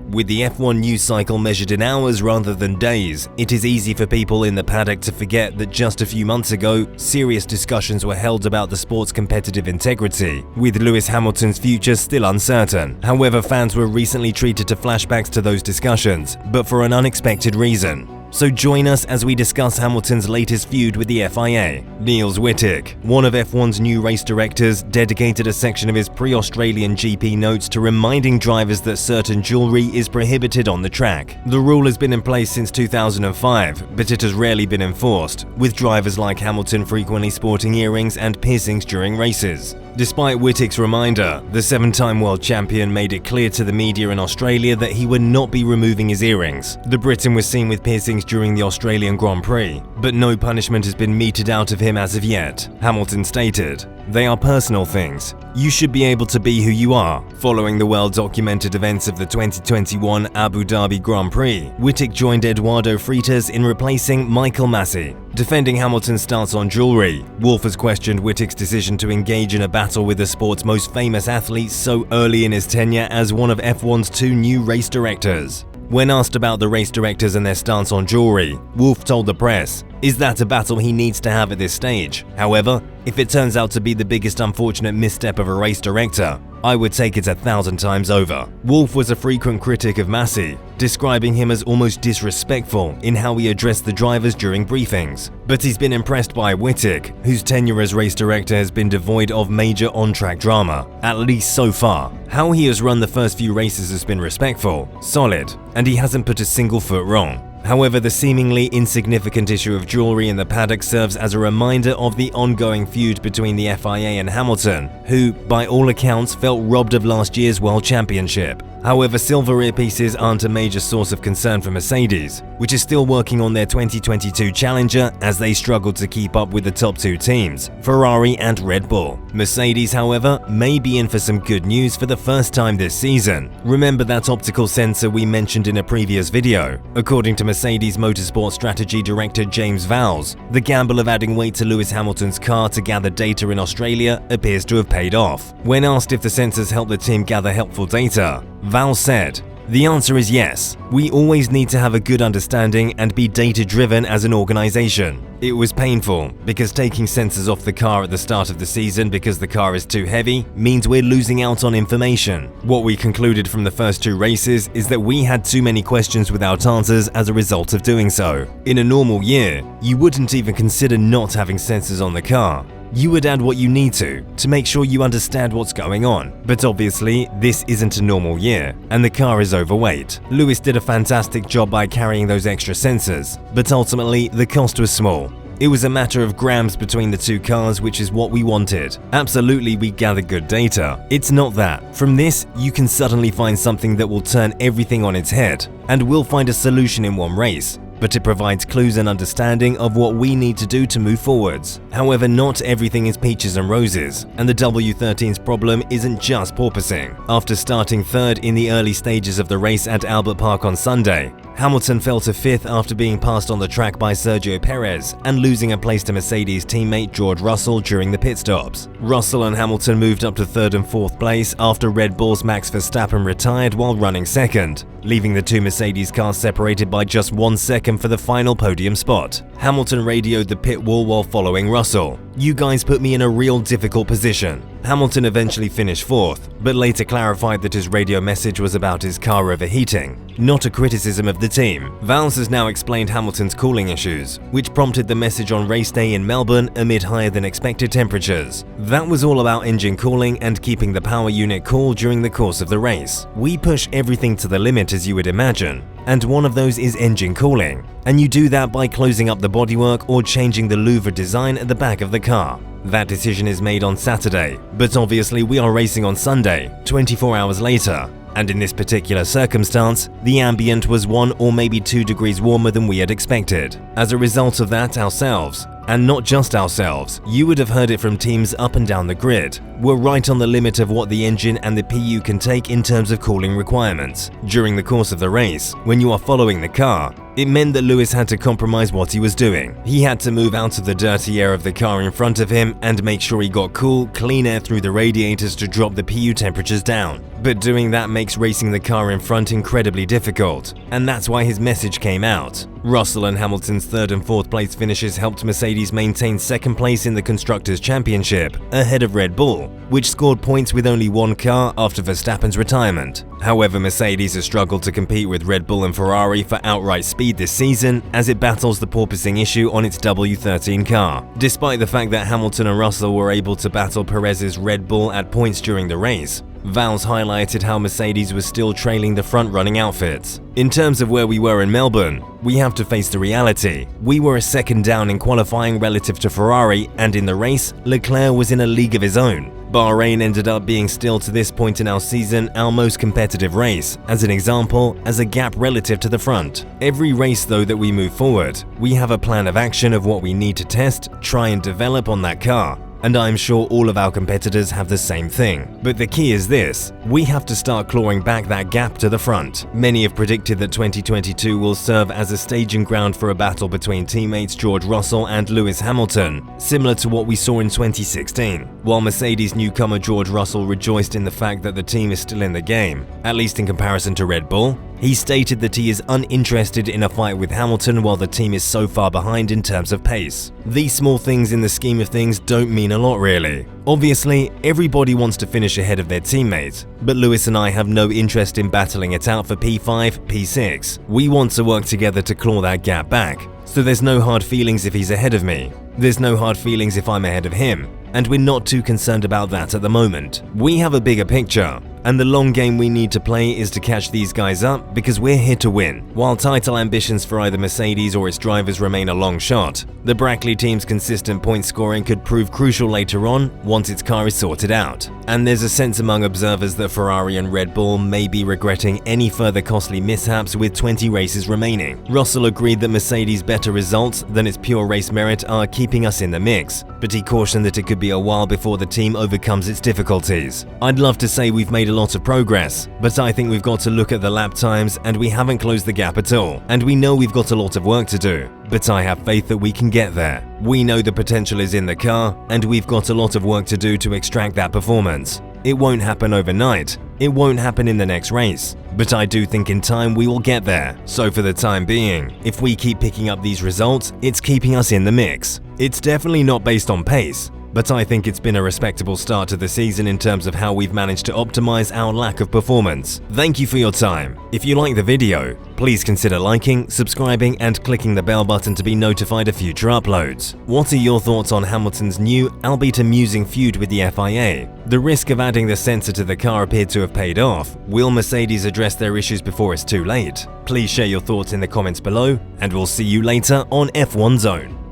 With the F1 news cycle measured in hours rather than days, it is easy for people in the paddock to forget that just a few months ago, serious discussions were held about the sport's competitive integrity, with Lewis Hamilton's future still uncertain. However, fans were recently treated to flashbacks to those discussions, but for an unexpected reason. So join us as we discuss Hamilton's latest feud with the FIA. Niels Wittig, one of F1's new race directors, dedicated a section of his pre-Australian GP notes to reminding drivers that certain jewelry is prohibited on the track. The rule has been in place since 2005, but it has rarely been enforced, with drivers like Hamilton frequently sporting earrings and piercings during races. Despite Wittig's reminder, the 7-time world champion made it clear to the media in Australia that he would not be removing his earrings. The Briton was seen with piercings during the Australian Grand Prix, but no punishment has been meted out of him as of yet. Hamilton stated, "They are personal things. You should be able to be who you are." Following the well-documented events of the 2021 Abu Dhabi Grand Prix, Wittig joined Eduardo Freitas in replacing Michael Masi. Defending Hamilton's stance on jewelry, Wolff has questioned Wittig's decision to engage in a battle with the sport's most famous athlete so early in his tenure as one of F1's 2 new race directors. When asked about the race directors and their stance on jewelry, Wolff told the press, "Is that a battle he needs to have at this stage? However, if it turns out to be the biggest unfortunate misstep of a race director, I would take it 1,000 times over." Wolff was a frequent critic of Masi, describing him as almost disrespectful in how he addressed the drivers during briefings. But he's been impressed by Wittig, whose tenure as race director has been devoid of major on-track drama, at least so far. How he has run the first few races has been respectful, solid, and he hasn't put a single foot wrong. However, the seemingly insignificant issue of jewelry in the paddock serves as a reminder of the ongoing feud between the FIA and Hamilton, who, by all accounts, felt robbed of last year's World Championship. However, silver earpieces aren't a major source of concern for Mercedes, which is still working on their 2022 Challenger as they struggle to keep up with the top 2 teams, Ferrari and Red Bull. Mercedes, however, may be in for some good news for the first time this season. Remember that optical sensor we mentioned in a previous video? According to Mercedes Motorsport Strategy Director James Vowles, the gamble of adding weight to Lewis Hamilton's car to gather data in Australia appears to have paid off. When asked if the sensors help the team gather helpful data, Vowles said, "The answer is yes. We always need to have a good understanding and be data-driven as an organization. It was painful because taking sensors off the car at the start of the season because the car is too heavy means we're losing out on information. What we concluded from the first 2 races is that we had too many questions without answers as a result of doing so. In a normal year, you wouldn't even consider not having sensors on the car. You would add what you need to make sure you understand what's going on. But obviously, this isn't a normal year, and the car is overweight. Lewis did a fantastic job by carrying those extra sensors, but ultimately, the cost was small. It was a matter of grams between the 2 cars, which is what we wanted. Absolutely, we gathered good data. It's not that. From this, you can suddenly find something that will turn everything on its head, and we'll find a solution in one race. But it provides clues and understanding of what we need to do to move forwards. However, not everything is peaches and roses, and the W13's problem isn't just porpoising. After starting 3rd in the early stages of the race at Albert Park on Sunday, Hamilton fell to 5th after being passed on the track by Sergio Perez and losing a place to Mercedes teammate George Russell during the pit stops. Russell and Hamilton moved up to 3rd and 4th place after Red Bull's Max Verstappen retired while running 2nd, leaving the 2 Mercedes cars separated by just 1 second for the final podium spot. Hamilton radioed the pit wall while following Russell. "You guys put me in a real difficult position." Hamilton eventually finished 4th, but later clarified that his radio message was about his car overheating, not a criticism of the team. Vowles has now explained Hamilton's cooling issues, which prompted the message on race day in Melbourne amid higher than expected temperatures. That was all about engine cooling and keeping the power unit cool during the course of the race. We push everything to the limit, as you would imagine, and one of those is engine cooling, and you do that by closing up the bodywork or changing the louver design at the back of the car. That decision is made on Saturday, but obviously we are racing on Sunday, 24 hours later, and in this particular circumstance, the ambient was 1 or maybe 2 degrees warmer than we had expected. As a result of that ourselves, And not just ourselves, you would have heard it from teams up and down the grid. We're right on the limit of what the engine and the PU can take in terms of cooling requirements. During the course of the race, when you are following the car, it meant that Lewis had to compromise what he was doing. He had to move out of the dirty air of the car in front of him and make sure he got cool, clean air through the radiators to drop the PU temperatures down. But doing that makes racing the car in front incredibly difficult, and that's why his message came out. Russell and Hamilton's 3rd and 4th place finishes helped Mercedes maintain 2nd place in the Constructors' Championship, ahead of Red Bull, which scored points with only one car after Verstappen's retirement. However, Mercedes has struggled to compete with Red Bull and Ferrari for outright speed this season as it battles the porpoising issue on its W13 car. Despite the fact that Hamilton and Russell were able to battle Perez's Red Bull at points during the race, Vowles highlighted how Mercedes was still trailing the front-running outfits. In terms of where we were in Melbourne, we have to face the reality. We were a second down in qualifying relative to Ferrari, and in the race, Leclerc was in a league of his own. Bahrain ended up being still to this point in our season our most competitive race, as an example, as a gap relative to the front. Every race though that we move forward, we have a plan of action of what we need to test, try and develop on that car. And I'm sure all of our competitors have the same thing. But the key is this: we have to start clawing back that gap to the front. Many have predicted that 2022 will serve as a staging ground for a battle between teammates George Russell and Lewis Hamilton, similar to what we saw in 2016. While Mercedes newcomer George Russell rejoiced in the fact that the team is still in the game, at least in comparison to Red Bull, he stated that he is uninterested in a fight with Hamilton while the team is so far behind in terms of pace. These small things in the scheme of things don't mean a lot really. Obviously, everybody wants to finish ahead of their teammates, but Lewis and I have no interest in battling it out for P5, P6. We want to work together to claw that gap back. So there's no hard feelings if he's ahead of me. There's no hard feelings if I'm ahead of him. And we're not too concerned about that at the moment. We have a bigger picture, and the long game we need to play is to catch these guys up because we're here to win. While title ambitions for either Mercedes or its drivers remain a long shot, the Brackley team's consistent point scoring could prove crucial later on once its car is sorted out. And there's a sense among observers that Ferrari and Red Bull may be regretting any further costly mishaps with 20 races remaining. Russell agreed that Mercedes' better results than its pure race merit are keeping us in the mix, but he cautioned that it could be a while before the team overcomes its difficulties. I'd love to say we've made a lot of progress, but I think we've got to look at the lap times and we haven't closed the gap at all. And we know we've got a lot of work to do, but I have faith that we can get there. We know the potential is in the car, and we've got a lot of work to do to extract that performance. It won't happen overnight, it won't happen in the next race, but I do think in time we will get there. So for the time being, if we keep picking up these results, it's keeping us in the mix. It's definitely not based on pace, but I think it's been a respectable start to the season in terms of how we've managed to optimize our lack of performance. Thank you for your time. If you like the video, please consider liking, subscribing, and clicking the bell button to be notified of future uploads. What are your thoughts on Hamilton's new, albeit amusing feud with the FIA? The risk of adding the sensor to the car appeared to have paid off. Will Mercedes address their issues before it's too late? Please share your thoughts in the comments below, and we'll see you later on F1 Zone.